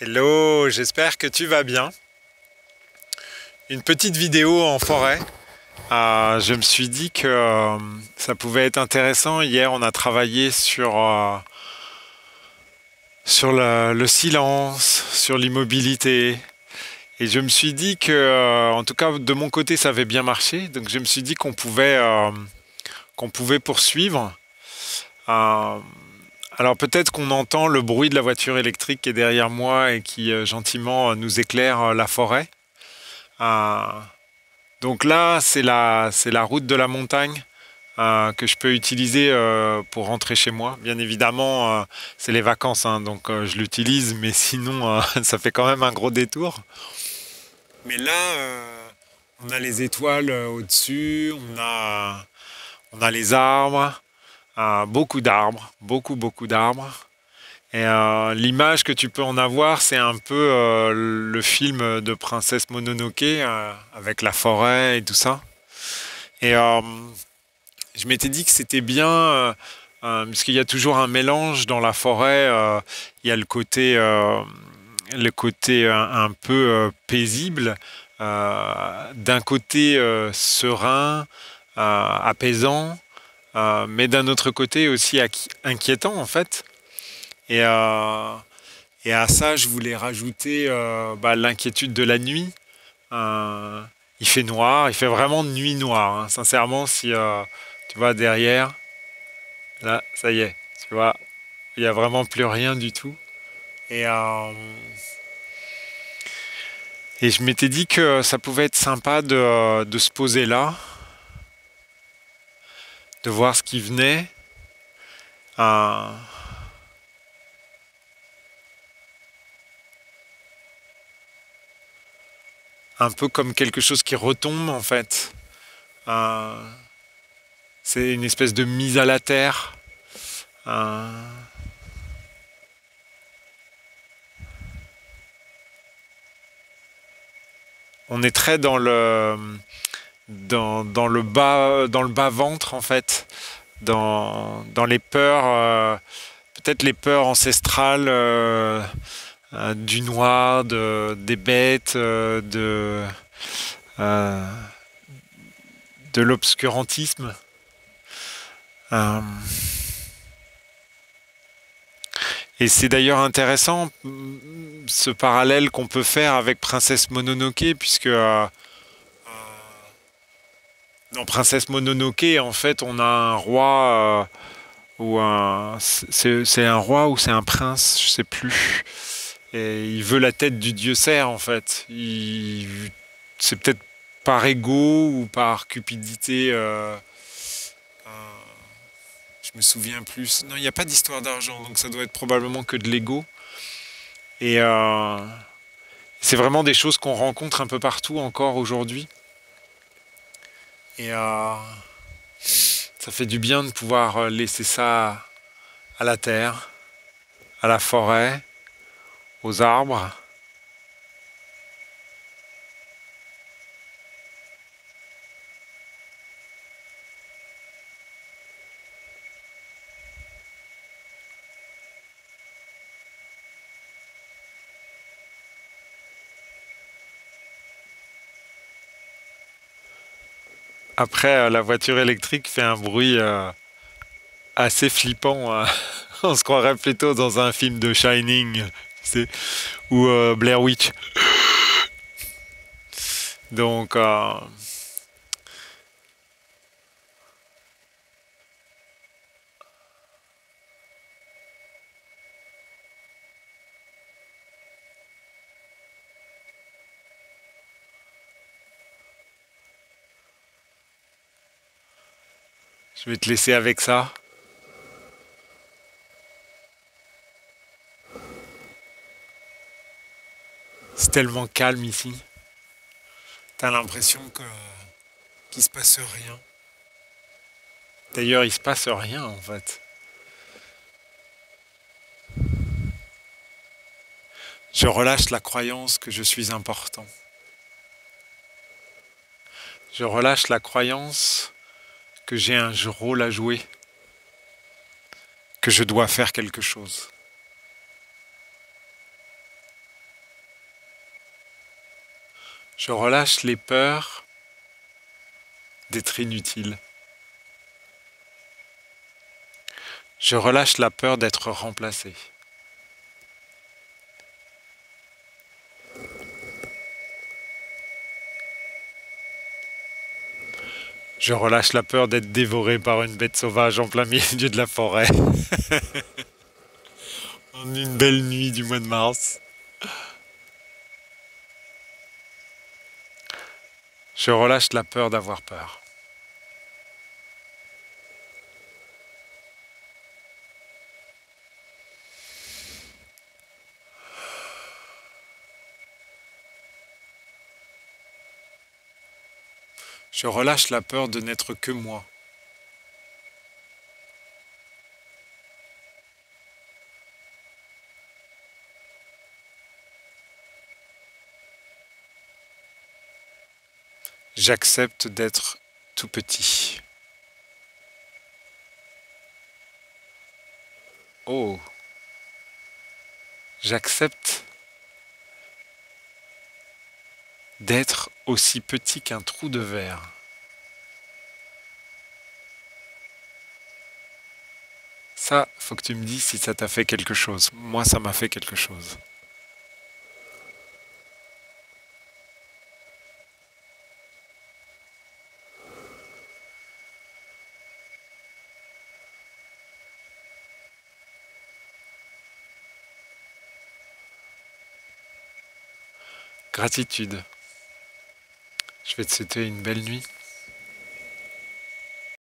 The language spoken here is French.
Hello, j'espère que tu vas bien. Une petite vidéo en forêt. Je me suis dit que ça pouvait être intéressant. Hier, on a travaillé sur le silence, sur l'immobilité. Et je me suis dit que, en tout cas, de mon côté, ça avait bien marché. Donc, je me suis dit qu'on pouvait poursuivre. Euh, alors, peut-être qu'on entend le bruit de la voiture électrique qui est derrière moi et qui, gentiment, nous éclaire la forêt. Euh, Donc là, c'est la route de la montagne que je peux utiliser pour rentrer chez moi. Bien évidemment, c'est les vacances, hein, donc je l'utilise, mais sinon, ça fait quand même un gros détour. Mais là, on a les étoiles au-dessus, on a les arbres, beaucoup d'arbres, beaucoup d'arbres. Et l'image que tu peux en avoir, c'est un peu le film de Princesse Mononoke avec la forêt et tout ça. Et je m'étais dit que c'était bien, parce qu'il y a toujours un mélange dans la forêt. Il y a le côté un peu paisible, d'un côté serein, apaisant, mais d'un autre côté aussi inquiétant en fait. Et, euh, et à ça, je voulais rajouter l'inquiétude de la nuit. Euh, il fait noir, il fait vraiment nuit noire, hein. Sincèrement, si tu vois derrière, là, ça y est, tu vois, il n'y a vraiment plus rien du tout. Et, euh, et je m'étais dit que ça pouvait être sympa de se poser là, de voir ce qui venait, euh, un peu comme quelque chose qui retombe en fait. Euh, c'est une espèce de mise à la terre. Euh, on est très dans le bas ventre en fait, dans les peurs, peut-être les peurs ancestrales du noir, des bêtes, euh, de l'obscurantisme. Euh, et c'est d'ailleurs intéressant ce parallèle qu'on peut faire avec Princesse Mononoke, puisque dans Princesse Mononoke, en fait, on a un roi c'est un roi ou c'est un prince, je sais plus. Et il veut la tête du dieu cerf en fait. C'est peut-être par ego ou par cupidité. Euh, je me souviens plus. Non, il n'y a pas d'histoire d'argent, donc ça doit être probablement que de l'ego. Et c'est vraiment des choses qu'on rencontre un peu partout encore aujourd'hui. Et ça fait du bien de pouvoir laisser ça à la terre, à la forêt, aux arbres. Après, la voiture électrique fait un bruit assez flippant, hein. On se croirait plutôt dans un film de Shining, tu sais, ou Blair Witch. Donc, je vais te laisser avec ça. C'est tellement calme ici. T'as l'impression que qu'il se passe rien. D'ailleurs, il se passe rien en fait. Je relâche la croyance que je suis important. Je relâche la croyance que j'ai un rôle à jouer, que je dois faire quelque chose. Je relâche les peurs d'être inutile. Je relâche la peur d'être remplacé. Je relâche la peur d'être dévoré par une bête sauvage en plein milieu de la forêt en une belle nuit du mois de mars. Je relâche la peur d'avoir peur. Je relâche la peur de n'être que moi. J'accepte d'être tout petit. Oh, j'accepte d'être aussi petit qu'un trou de verre. Ça, faut que tu me dises si ça t'a fait quelque chose. Moi, ça m'a fait quelque chose. Gratitude. Je vais te souhaiter une belle nuit.